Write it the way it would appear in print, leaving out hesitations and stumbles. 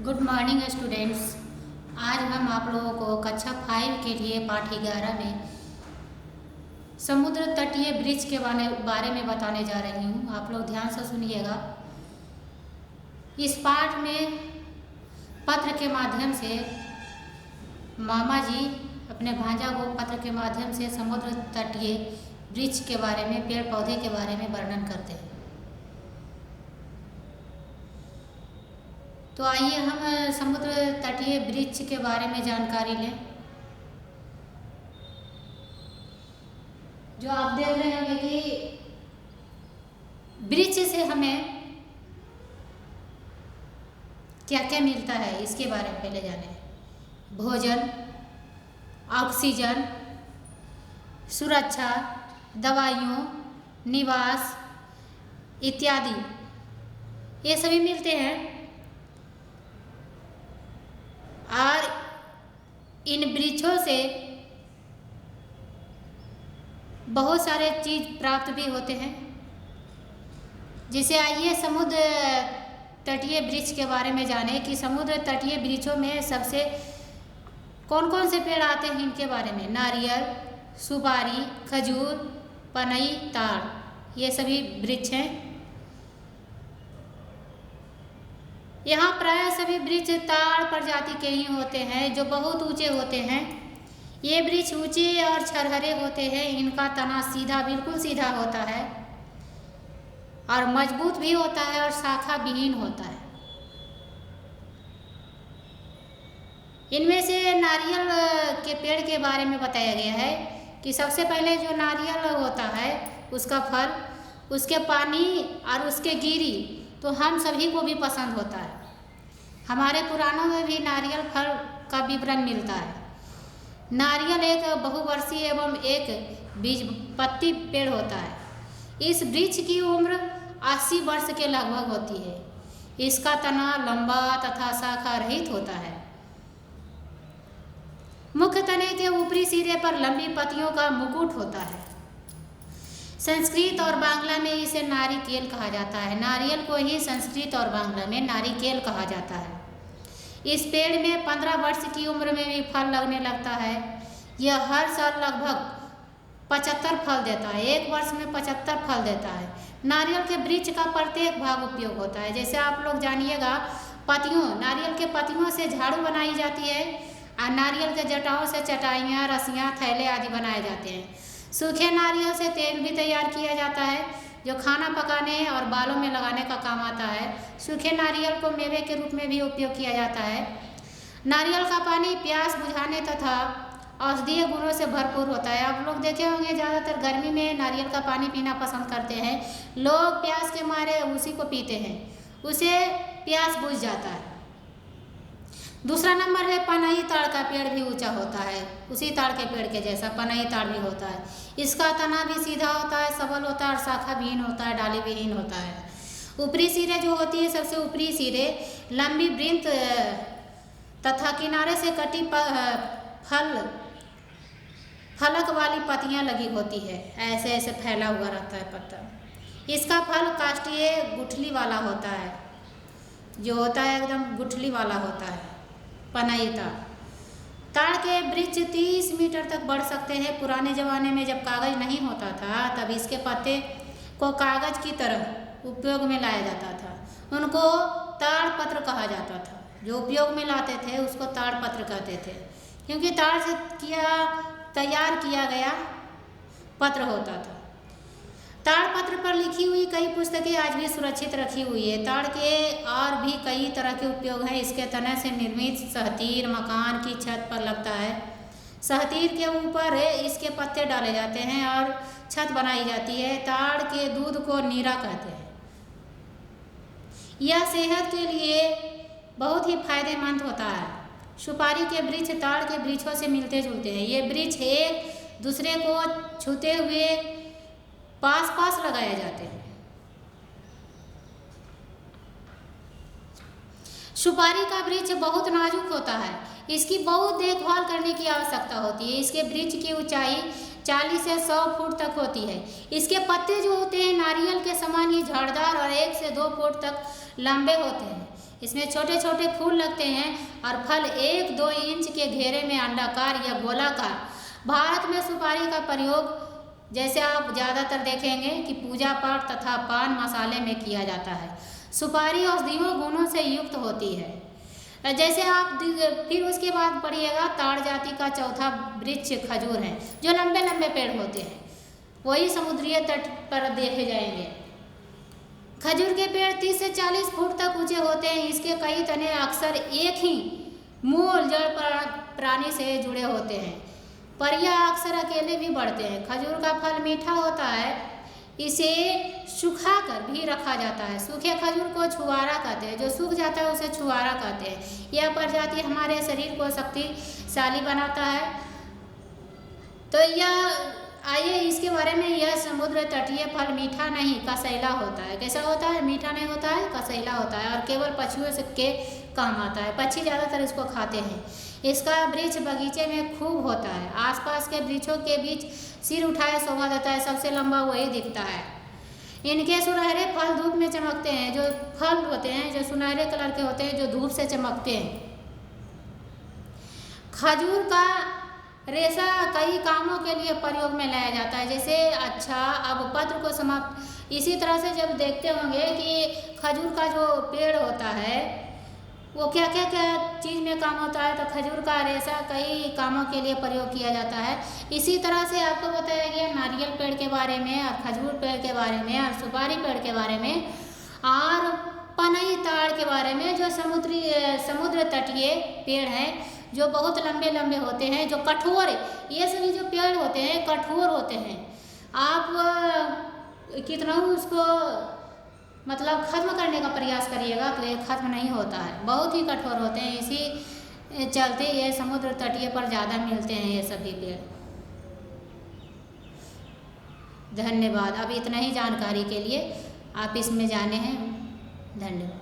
Good morning students. आज हम आप लोगों को कक्षा 5 के लिए पाठ 11 में समुद्र तटीय ब्रिज के बारे में बताने जा रही हूँ। आप लोग ध्यान से सुनिएगा। इस पाठ में पत्र के माध्यम से मामा जी अपने भांजा को पत्र के माध्यम से समुद्र तटीय ब्रिज के बारे में, पेड़ पौधे के बारे में वर्णन करते हैं। तो आइए हम समुद्र तटीय वृक्ष के बारे में जानकारी लें। जो आप देख रहे होंगे कि वृक्ष से हमें क्या क्या मिलता है, इसके बारे में पहले जाने। भोजन, ऑक्सीजन, सुरक्षा, दवाइयों, निवास इत्यादि ये सभी मिलते हैं। और इन वृक्षों से बहुत सारे चीज प्राप्त भी होते हैं। जिसे आइए समुद्र तटीय वृक्ष के बारे में जाने कि समुद्र तटीय वृक्षों में सबसे कौन कौन से पेड़ आते हैं, इनके बारे में। नारियल, सुपारी, खजूर, पनई, ताड़, ये सभी वृक्ष हैं। यहाँ प्राय सभी वृक्ष ताड़ प्रजाति के ही होते हैं, जो बहुत ऊंचे होते हैं। ये वृक्ष ऊंचे और छरहरे होते हैं। इनका तना सीधा, बिल्कुल सीधा होता है और मजबूत भी होता है और शाखा विहीन होता है। इनमें से नारियल के पेड़ के बारे में बताया गया है कि सबसे पहले जो नारियल होता है उसका फल, उसके पानी और उसके गिरी तो हम सभी को भी पसंद होता है। हमारे पुराणों में भी नारियल फल का विवरण मिलता है। नारियल एक बहुवर्षीय एवं एक बीजपत्री पेड़ होता है। इस वृक्ष की उम्र 80 वर्ष के लगभग होती है। इसका तना लंबा तथा शाखा रहित होता है। मुख्य तने के ऊपरी सिरे पर लंबी पत्तियों का मुकुट होता है। संस्कृत और बांग्ला में इसे नारिकेल कहा जाता है। नारियल को ही संस्कृत और बांग्ला में नारिकेल कहा जाता है। इस पेड़ में 15 वर्ष की उम्र में भी फल लगने लगता है। यह हर साल लगभग 75 फल देता है। एक वर्ष में 75 फल देता है। नारियल के वृक्ष का प्रत्येक भाग उपयोग होता है। जैसे आप लोग जानिएगा, पत्तियों, नारियल के पत्तियों से झाड़ू बनाई जाती है और नारियल के जटाओं से चटाइयाँ, रस्सियाँ, थैले आदि बनाए जाते हैं। सूखे नारियल से तेल भी तैयार किया जाता है, जो खाना पकाने और बालों में लगाने का काम आता है। सूखे नारियल को मेवे के रूप में भी उपयोग किया जाता है। नारियल का पानी प्यास बुझाने तथा औषधीय गुणों से भरपूर होता है। आप लोग देखे होंगे, ज़्यादातर गर्मी में नारियल का पानी पीना पसंद करते हैं लोग। प्यास के मारे उसी को पीते हैं, उसे प्यास बुझ जाता है। दूसरा नंबर है पनई ताड़ का पेड़ भी ऊंचा होता है। उसी ताड़ के पेड़ के जैसा पनई ताड़ भी होता है। इसका तना भी सीधा होता है, सबल होता है और शाखा विहीन होता है, डाली विहीन होता है। ऊपरी सिरे जो होती है, सबसे ऊपरी सिरे लंबी वृंत तथा किनारे से कटी फलक वाली पत्तियां लगी होती है। ऐसे ऐसे फैला हुआ रहता है पत्ता। इसका फल काष्ठीय गुठली वाला होता है, जो होता है एकदम गुठली वाला होता है। पनई ताड़ के वृक्ष 30 मीटर तक बढ़ सकते हैं। पुराने ज़माने में जब कागज़ नहीं होता था, तब इसके पत्ते को कागज़ की तरह उपयोग में लाया जाता था। उनको ताड़ पत्र कहा जाता था। जो उपयोग में लाते थे उसको ताड़ पत्र कहते थे, क्योंकि ताड़ से तैयार किया गया पत्र होता था। ताड़ पत्र पर लिखी हुई कई पुस्तकें आज भी सुरक्षित रखी हुई है। ताड़ के और भी कई तरह के उपयोग हैं। इसके तने से निर्मित सहतीर मकान की छत पर लगता है। सहतीर के ऊपर इसके पत्ते डाले जाते हैं और छत बनाई जाती है। ताड़ के दूध को नीरा कहते हैं। यह सेहत के लिए बहुत ही फायदेमंद होता है। सुपारी के वृक्ष ताड़ के वृक्षों से मिलते जुलते हैं। ये वृक्ष एक दूसरे को छूते हुए पास पास लगाए जाते हैं। सुपारी का वृक्ष बहुत नाजुक होता है। इसकी बहुत देखभाल करने की आवश्यकता होती है। इसके वृक्ष की ऊंचाई 40 से 100 फुट तक होती है। इसके पत्ते जो होते हैं नारियल के समान ही झाड़दार और 1 से 2 फुट तक लंबे होते हैं। इसमें छोटे छोटे फूल लगते हैं और फल 1-2 इंच के घेरे में अंडाकार या गोलाकार। भारत में सुपारी का प्रयोग जैसे आप ज़्यादातर देखेंगे कि पूजा पाठ तथा पान मसाले में किया जाता है। सुपारी औषधीय गुणों से युक्त होती है। जैसे आप फिर उसके बाद पढ़िएगा, ताड़ जाति का चौथा वृक्ष खजूर है, जो लंबे लंबे पेड़ होते हैं, वही समुद्रीय तट पर देखे जाएंगे। खजूर के पेड़ 30 से 40 फुट तक ऊंचे होते हैं। इसके कई तने अक्सर एक ही मूल जड़ प्राणी से जुड़े होते हैं, पर यह अक्सर अकेले भी बढ़ते हैं। खजूर का फल मीठा होता है। इसे सुखाकर भी रखा जाता है। सूखे खजूर को छुआरा कहते हैं, जो सूख जाता है उसे छुआरा कहते हैं। यह प्रजाति हमारे शरीर को शक्तिशाली बनाता है। तो यह आइए इसके बारे में, यह समुद्र तटीय फल मीठा नहीं कसैला होता है। कैसा होता है? मीठा नहीं होता है, कसैला होता है, और केवल पक्षियों के काम आता है। पक्षी ज़्यादातर इसको खाते हैं। इसका वृक्ष बगीचे में खूब होता है। आसपास के वृक्षों के बीच सिर उठाए शोभा देता है, सबसे लंबा वही दिखता है। इनके सुनहरे फल धूप में चमकते हैं। जो फल होते हैं जो सुनहरे कलर के होते हैं, जो धूप से चमकते हैं। खजूर का रेशा कई कामों के लिए प्रयोग में लाया जाता है। जैसे अब पत्र को समाप्त, इसी तरह से जब देखते होंगे कि खजूर का जो पेड़ होता है वो क्या क्या चीज़ में काम होता है, तो खजूर का रेशा कई कामों के लिए प्रयोग किया जाता है। इसी तरह से आपको बताया गया नारियल पेड़ के बारे में, और खजूर पेड़ के बारे में, और सुपारी पेड़ के बारे में, और पनई ताड़ के बारे में, जो समुद्र तटीय पेड़ हैं, जो बहुत लंबे लंबे होते हैं, जो कठोर, ये सभी जो पेड़ होते हैं कठोर होते हैं। आप कितना उसको मतलब खत्म करने का प्रयास करिएगा तो ये खत्म नहीं होता है, बहुत ही कठोर होते हैं। इसी चलते ये समुद्र तटीय पर ज़्यादा मिलते हैं ये सभी पेड़। धन्यवाद। अब इतना ही जानकारी के लिए आप इसमें जाने हैं। धन्यवाद।